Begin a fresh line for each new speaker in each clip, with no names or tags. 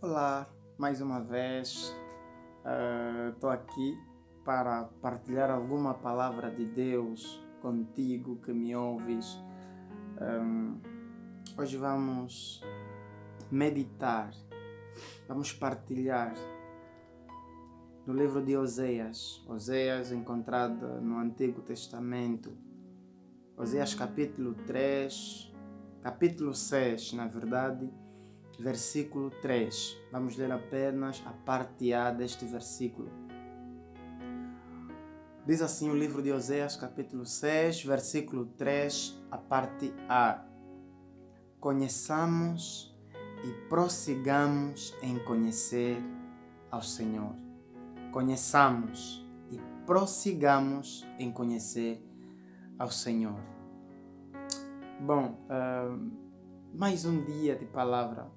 Olá, mais uma vez estou aqui para partilhar alguma palavra de Deus contigo que me ouves. Ahm, Hoje vamos meditar, vamos partilhar no livro de Oséias encontrado no Antigo Testamento, Oséias capítulo 3, capítulo 6, na verdade, versículo 3. Vamos ler apenas a parte A deste versículo. Diz assim o livro de Oséias, capítulo 6, versículo 3, a parte A. Conheçamos e prossigamos em conhecer ao Senhor. Conheçamos e prossigamos em conhecer ao Senhor. Bom, mais um dia de palavra,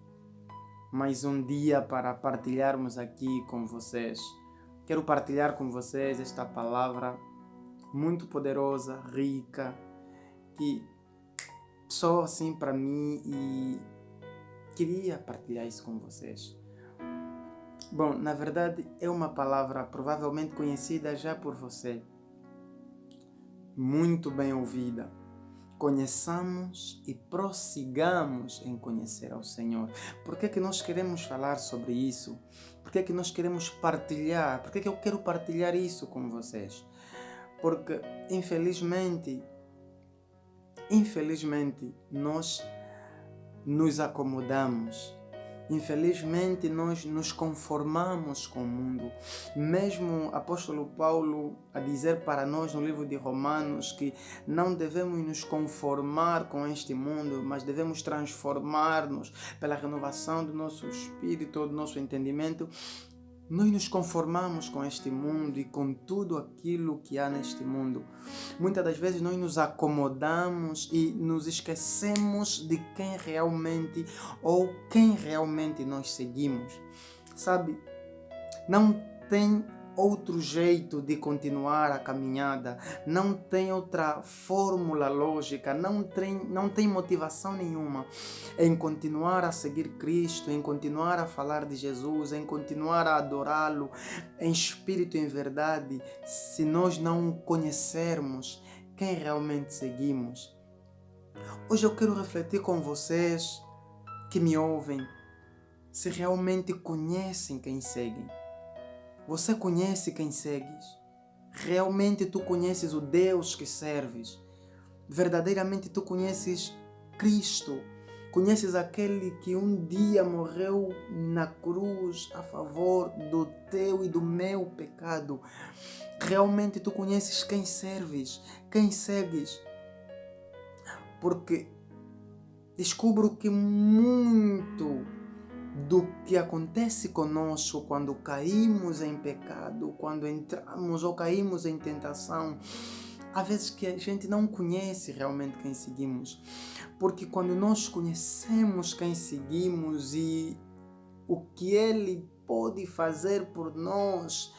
mais um dia para partilharmos aqui com vocês. Quero partilhar com vocês esta palavra muito poderosa, rica, que só assim para mim e queria partilhar isso com vocês. Bom, na verdade é uma palavra provavelmente conhecida já por você, muito bem ouvida. Conheçamos e prossigamos em conhecer ao Senhor. Por que é que nós queremos falar sobre isso? Por que é que nós queremos partilhar? Por que é que eu quero partilhar isso com vocês? Porque, infelizmente, nós nos acomodamos. Infelizmente, nós nos conformamos com o mundo. Mesmo o apóstolo Paulo a dizer para nós no livro de Romanos que não devemos nos conformar com este mundo, mas devemos transformar-nos pela renovação do nosso espírito, do nosso entendimento. Nós nos conformamos com este mundo e com tudo aquilo que há neste mundo. Muitas das vezes nós nos acomodamos e nos esquecemos de quem realmente ou quem realmente nós seguimos. Sabe, não tem outro jeito de continuar a caminhada, não tem outra fórmula lógica, não tem motivação nenhuma em continuar a seguir Cristo, em continuar a falar de Jesus, em continuar a adorá-lo em espírito e em verdade, se nós não conhecermos quem realmente seguimos. Hoje eu quero refletir com vocês que me ouvem, se realmente conhecem quem seguem. Você conhece quem segues? Realmente tu conheces o Deus que serves? Verdadeiramente tu conheces Cristo? Conheces aquele que um dia morreu na cruz a favor do teu e do meu pecado? Realmente tu conheces quem serves? Quem segues? Porque descubro que muito do que acontece conosco quando caímos em pecado, quando entramos ou caímos em tentação, há vezes que a gente não conhece realmente quem seguimos. Porque quando nós conhecemos quem seguimos e o que Ele pode fazer por nós,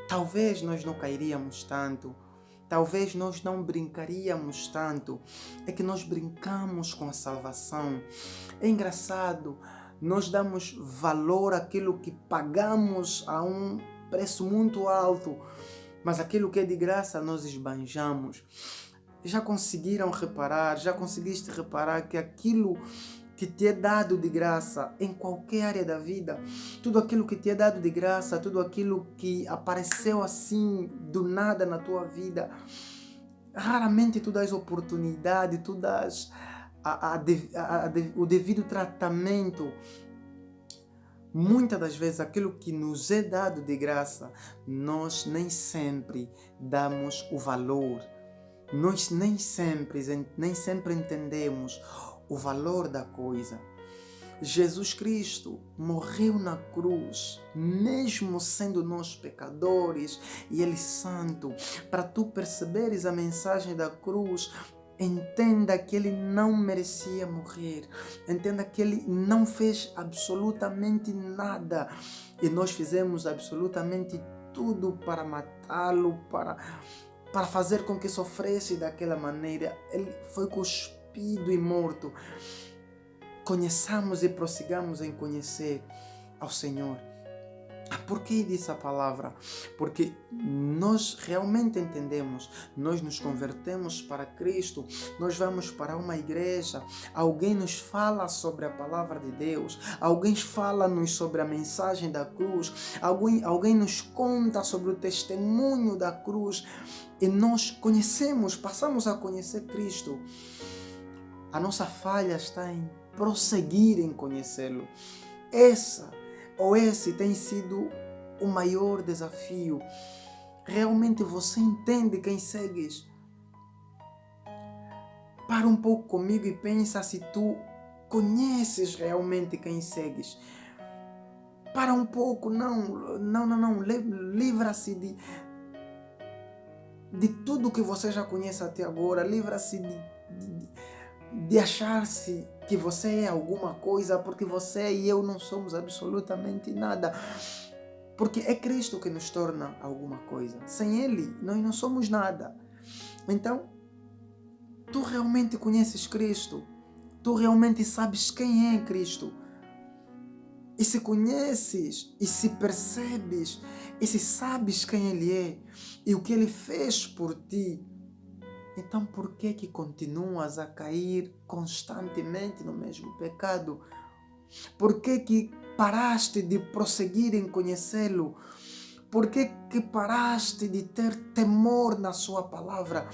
talvez nós não cairíamos tanto. Talvez nós não brincaríamos tanto. É que nós brincamos com a salvação. É engraçado, nós damos valor àquilo que pagamos a um preço muito alto, mas aquilo que é de graça nós esbanjamos. Já conseguiste reparar que aquilo que te é dado de graça em qualquer área da vida, tudo aquilo que te é dado de graça, tudo aquilo que apareceu assim do nada na tua vida, raramente tu dás oportunidade, tu dás o devido tratamento. Muitas das vezes aquilo que nos é dado de graça, nós nem sempre damos o valor. Nós nem sempre entendemos o valor da coisa. Jesus Cristo morreu na cruz, mesmo sendo nós pecadores, e Ele santo. Para tu perceberes a mensagem da cruz, entenda que Ele não merecia morrer. Entenda que Ele não fez absolutamente nada. E nós fizemos absolutamente tudo para matá-lo, para fazer com que sofresse daquela maneira. Ele foi cuspido e morto. conheçamos e prossigamos em conhecer ao Senhor. Por que disse a palavra? Porque nós realmente entendemos, nós nos convertemos para Cristo, nós vamos para uma igreja, alguém nos fala sobre a palavra de Deus, alguém fala-nos sobre a mensagem da cruz, alguém nos conta sobre o testemunho da cruz e nós conhecemos, passamos a conhecer Cristo. A nossa falha está em prosseguir em conhecê-lo. Esse tem sido o maior desafio. Realmente você entende quem segues? Para um pouco comigo e pensa se tu conheces realmente quem segues. Para um pouco, não. Livra-se de tudo que você já conhece até agora. Livra-se de achar-se que você é alguma coisa, porque você e eu não somos absolutamente nada. Porque é Cristo que nos torna alguma coisa. Sem Ele, nós não somos nada. Então, tu realmente conheces Cristo? Tu realmente sabes quem é Cristo? E se conheces, e se percebes, e se sabes quem Ele é, e o que Ele fez por ti, então por que continuas a cair constantemente no mesmo pecado? Por que paraste de prosseguir em conhecê-lo? Por que paraste de ter temor na sua palavra?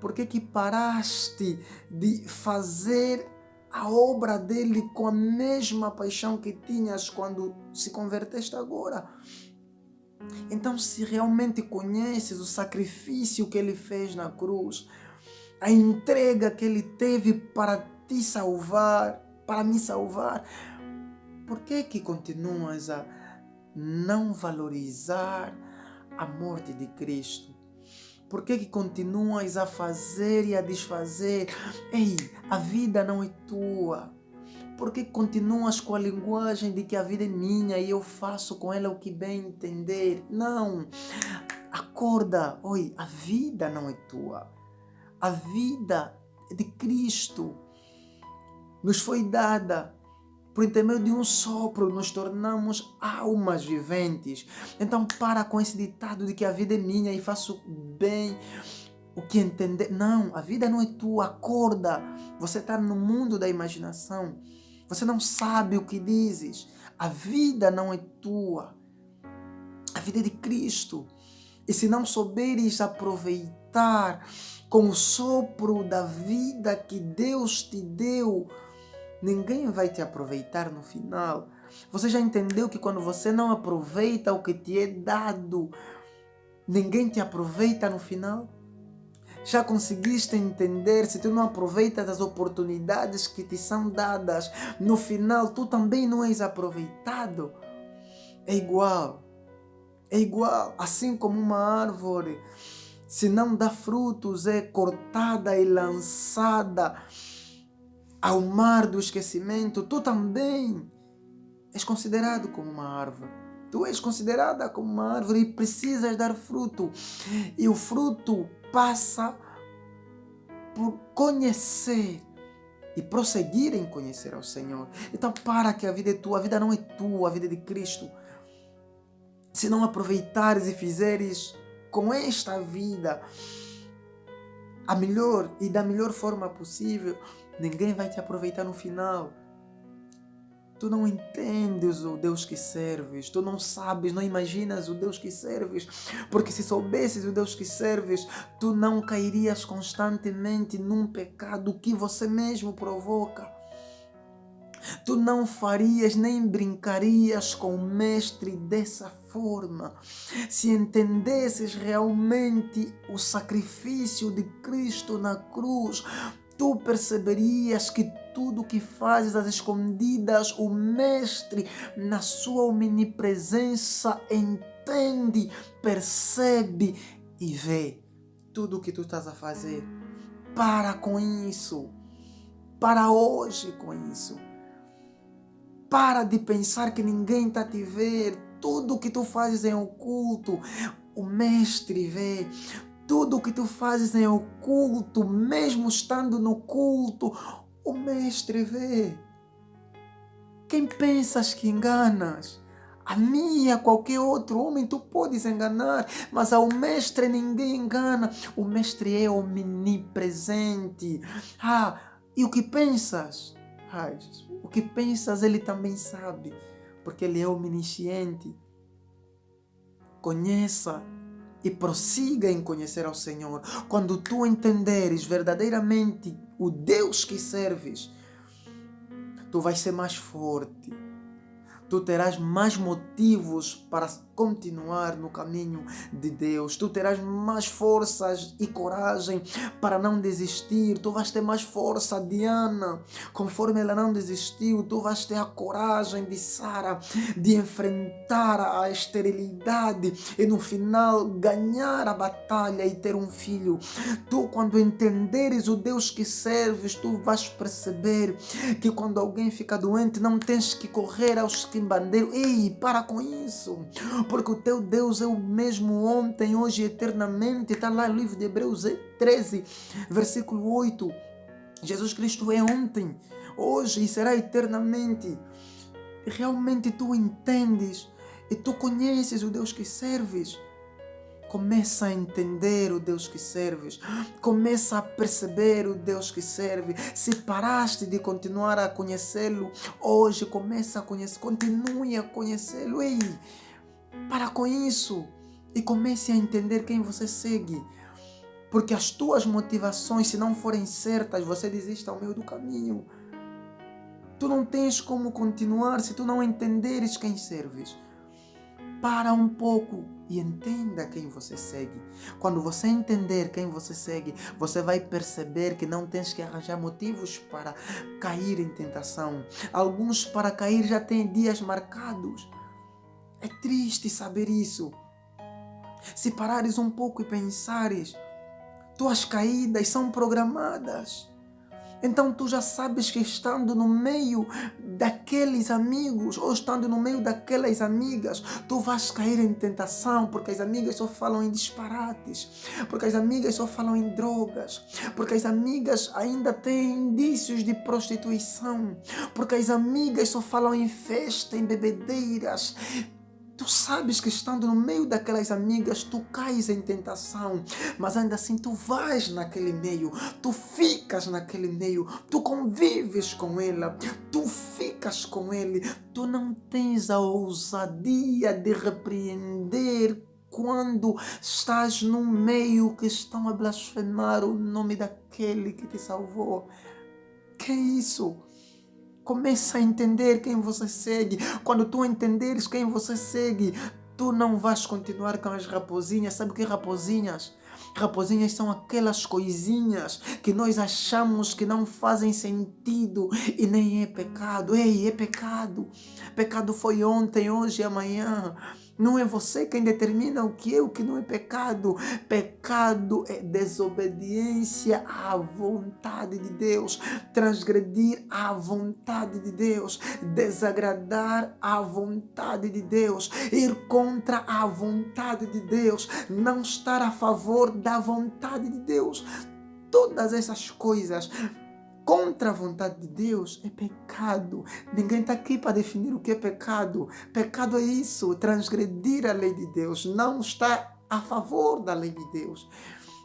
Por que paraste de fazer a obra dele com a mesma paixão que tinhas quando se converteste agora? Então, se realmente conheces o sacrifício que ele fez na cruz, a entrega que ele teve para te salvar, para me salvar, por que continuas a não valorizar a morte de Cristo? Por que continuas a fazer e a desfazer? Ei, a vida não é tua. Por que continuas com a linguagem de que a vida é minha e eu faço com ela o que bem entender? Não. Acorda. Oi, a vida não é tua. A vida é de Cristo. Nos foi dada. Por intermédio de um sopro, nos tornamos almas viventes. Então, para com esse ditado de que a vida é minha e faço bem o que entender. Não, a vida não é tua. Acorda. Você está no mundo da imaginação. Você não sabe o que dizes. A vida não é tua. A vida é de Cristo. E se não souberes aproveitar com o sopro da vida que Deus te deu, ninguém vai te aproveitar no final. Você já entendeu que quando você não aproveita o que te é dado, ninguém te aproveita no final? Já conseguiste entender? Se tu não aproveitas as oportunidades que te são dadas, no final tu também não és aproveitado. É igual. Assim como uma árvore, se não dá frutos, é cortada e lançada ao mar do esquecimento, tu também és considerado como uma árvore. Tu és considerada como uma árvore e precisas dar fruto. E o fruto passa por conhecer e prosseguir em conhecer ao Senhor. Então para que a vida é tua, a vida não é tua, a vida é de Cristo. Se não aproveitares e fizeres com esta vida a melhor e da melhor forma possível, ninguém vai te aproveitar no final. Tu não entendes o Deus que serves, tu não sabes, não imaginas o Deus que serves, porque se soubesses o Deus que serves, tu não cairias constantemente num pecado que você mesmo provoca. Tu não farias nem brincarias com o Mestre dessa forma. Se entendesses realmente o sacrifício de Cristo na cruz, tu perceberias que tudo que fazes às escondidas, o Mestre, na sua omnipresença, entende, percebe e vê tudo o que tu estás a fazer. Para com isso. Para hoje com isso. Para de pensar que ninguém está a te ver. Tudo o que tu fazes em oculto, o Mestre vê. Tudo o que tu fazes em oculto, mesmo estando no culto, o Mestre vê. Quem pensas que enganas? A mim e a qualquer outro homem tu podes enganar, mas ao mestre ninguém engana. O mestre é omnipresente. E o que pensas? O que pensas ele também sabe, porque ele é omnisciente. Conheça e prossiga em conhecer ao Senhor. Quando tu entenderes verdadeiramente o Deus que serves, tu vais ser mais forte. Tu terás mais motivos para continuar no caminho de Deus. Tu terás mais forças e coragem para não desistir. Tu vais ter mais força de Ana. Conforme ela não desistiu, tu vais ter a coragem de Sara de enfrentar a esterilidade e no final ganhar a batalha e ter um filho. Tu, quando entenderes o Deus que serves, tu vais perceber que quando alguém fica doente, não tens que correr aos quimbandeiros. Ei, para com isso, porque o teu Deus é o mesmo ontem, hoje e eternamente. Está lá no livro de Hebreus 13, versículo 8. Jesus Cristo é ontem, hoje e será eternamente. Realmente tu entendes e tu conheces o Deus que serves. Começa a entender o Deus que serves. Começa a perceber o Deus que serve. Se paraste de continuar a conhecê-lo, hoje começa a conhecer, continue a conhecê-lo. Ei, para com isso e comece a entender quem você segue. Porque as tuas motivações, se não forem certas, você desiste ao meio do caminho. Tu não tens como continuar se tu não entenderes quem serves. Para um pouco e entenda quem você segue. Quando você entender quem você segue, você vai perceber que não tens que arranjar motivos para cair em tentação. Alguns para cair já têm dias marcados. É triste saber isso. Se parares um pouco e pensares, tuas caídas são programadas. Então tu já sabes que estando no meio daqueles amigos ou estando no meio daquelas amigas, tu vais cair em tentação, porque as amigas só falam em disparates, porque as amigas só falam em drogas, porque as amigas ainda têm indícios de prostituição, porque as amigas só falam em festa, em bebedeiras. Tu sabes que estando no meio daquelas amigas, tu cais em tentação, mas ainda assim tu vais naquele meio, tu ficas naquele meio, tu convives com ela, tu ficas com ele, tu não tens a ousadia de repreender quando estás num meio que estão a blasfemar o nome daquele que te salvou. Que é isso? Começa a entender quem você segue. Quando tu entenderes quem você segue, tu não vais continuar com as raposinhas. Sabe o que é raposinhas? Raposinhas são aquelas coisinhas que nós achamos que não fazem sentido e nem é pecado. Ei, é pecado. Pecado foi ontem, hoje e amanhã. Não é você quem determina o que é o que não é pecado. Pecado é desobediência à vontade de Deus, transgredir a vontade de Deus, desagradar a vontade de Deus, ir contra a vontade de Deus, não estar a favor da vontade de Deus. Todas essas coisas contra a vontade de Deus é pecado. Ninguém está aqui para definir o que é pecado. Pecado é isso, transgredir a lei de Deus, não estar a favor da lei de Deus.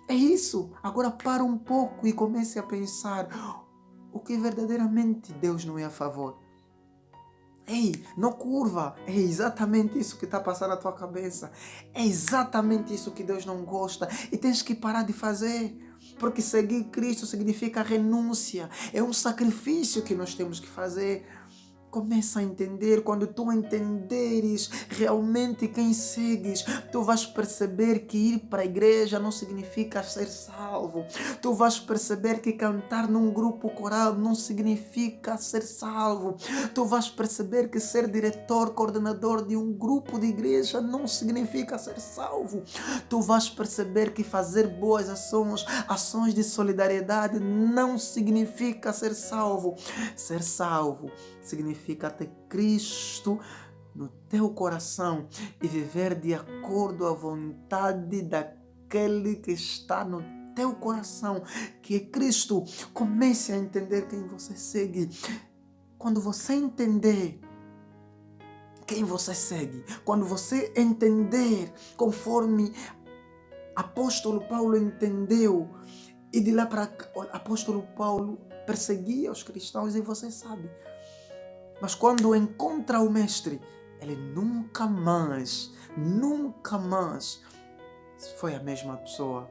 É isso. Agora para um pouco e comece a pensar o que verdadeiramente Deus não é a favor. Ei, não curva. É exatamente isso que está passando na tua cabeça. É exatamente isso que Deus não gosta. E tens que parar de fazer. Porque seguir Cristo significa renúncia. É um sacrifício que nós temos que fazer. Começa a entender. Quando tu entenderes realmente quem segues, tu vais perceber que ir para a igreja não significa ser salvo. Tu vais perceber que cantar num grupo coral não significa ser salvo. Tu vais perceber que ser diretor, coordenador de um grupo de igreja não significa ser salvo. Tu vais perceber que fazer boas ações de solidariedade não significa ser salvo. Ser salvo significa ter Cristo no teu coração e viver de acordo à vontade daquele que está no teu coração, que é Cristo. Comece a entender quem você segue. quando você entender quem você segue, quando você entender conforme apóstolo Paulo entendeu, e de lá para cá, o apóstolo Paulo perseguia os cristãos, e você sabe. Mas quando encontra o mestre, ele nunca mais foi a mesma pessoa.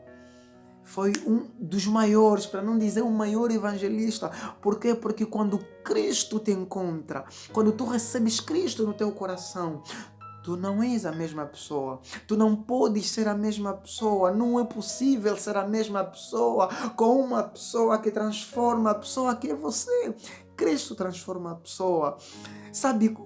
Foi um dos maiores, para não dizer o maior evangelista. Por quê? Porque quando Cristo te encontra, quando tu recebes Cristo no teu coração, tu não és a mesma pessoa. Tu não podes ser a mesma pessoa. Não é possível ser a mesma pessoa com uma pessoa que transforma a pessoa que é você. Cristo transforma a pessoa. Sabe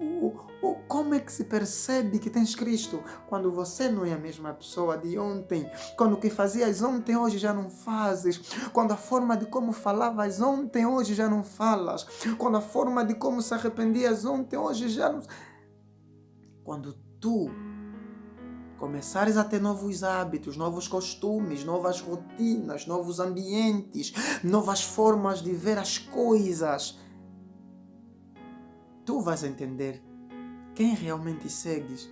como é que se percebe que tens Cristo? Quando você não é a mesma pessoa de ontem. Quando o que fazias ontem, hoje já não fazes. Quando a forma de como falavas ontem, hoje já não falas. Quando a forma de como se arrependias ontem, hoje já não... Quando tu começares a ter novos hábitos, novos costumes, novas rotinas, novos ambientes, novas formas de ver as coisas, tu vais entender quem realmente segues.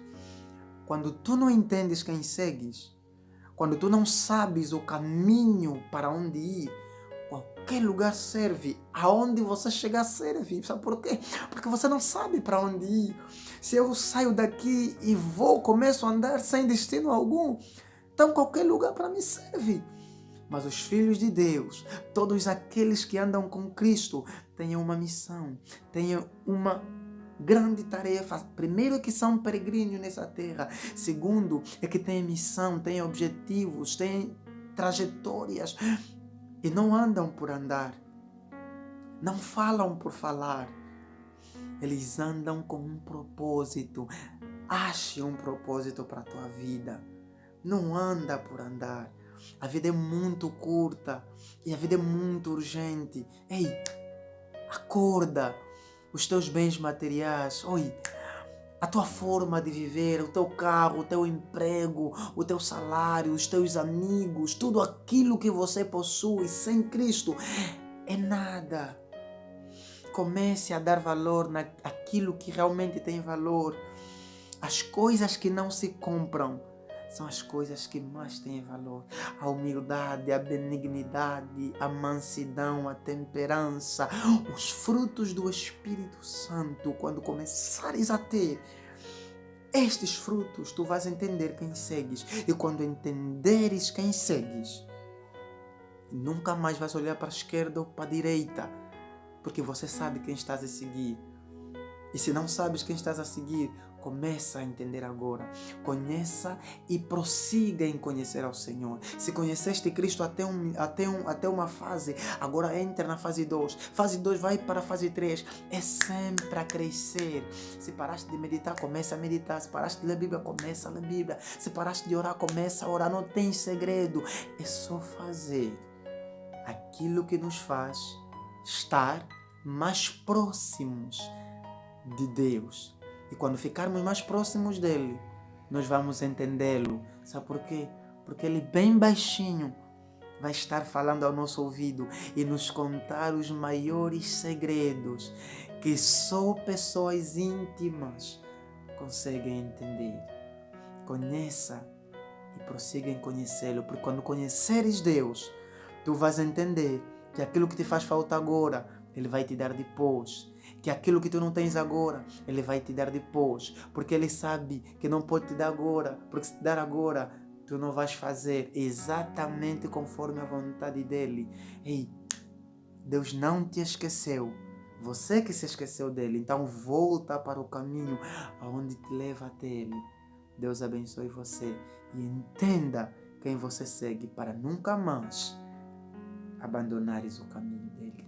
Quando tu não entendes quem segues, quando tu não sabes o caminho para onde ir, qualquer lugar serve. Aonde você chegar serve. Sabe por quê? Porque você não sabe para onde ir. Se eu saio daqui e começo a andar sem destino algum, então qualquer lugar para mim serve. Mas os filhos de Deus, todos aqueles que andam com Cristo, têm uma missão, têm uma grande tarefa. Primeiro é que são peregrinos nessa terra. Segundo é que têm missão, têm objetivos, têm trajetórias. E não andam por andar. Não falam por falar. Eles andam com um propósito. Ache um propósito para a tua vida. Não anda por andar. A vida é muito curta e a vida é muito urgente. Ei, acorda. Os teus bens materiais, a tua forma de viver, o teu carro, o teu emprego, o teu salário, os teus amigos, tudo aquilo que você possui sem Cristo é nada. Comece a dar valor naquilo que realmente tem valor. As coisas que não se compram são as coisas que mais têm valor. A humildade, a benignidade, a mansidão, a temperança, os frutos do Espírito Santo. Quando começares a ter estes frutos, tu vais entender quem segues. E quando entenderes quem segues, nunca mais vais olhar para a esquerda ou para a direita, porque você sabe quem estás a seguir. E se não sabes quem estás a seguir, começa a entender agora. Conheça e prossiga em conhecer ao Senhor. Se conheceste Cristo até uma fase, agora entra na fase 2. Fase 2 vai para a fase 3. É sempre a crescer. Se paraste de meditar, começa a meditar. Se paraste de ler a Bíblia, começa a ler a Bíblia. Se paraste de orar, começa a orar. Não tem segredo. É só fazer aquilo que nos faz estar mais próximos de Deus. E quando ficarmos mais próximos dele, nós vamos entendê-lo. Sabe por quê? Porque ele bem baixinho vai estar falando ao nosso ouvido e nos contar os maiores segredos que só pessoas íntimas conseguem entender. Conheça e prossiga em conhecê-lo, porque quando conheceres Deus, tu vais entender que aquilo que te faz falta agora, ele vai te dar depois. Que aquilo que tu não tens agora, ele vai te dar depois. Porque ele sabe que não pode te dar agora. Porque se te dar agora, tu não vais fazer exatamente conforme a vontade dele. Ei, Deus não te esqueceu. Você que se esqueceu dele. Então volta para o caminho aonde te leva até ele. Deus abençoe você. E entenda quem você segue para nunca mais abandonares o caminho dele.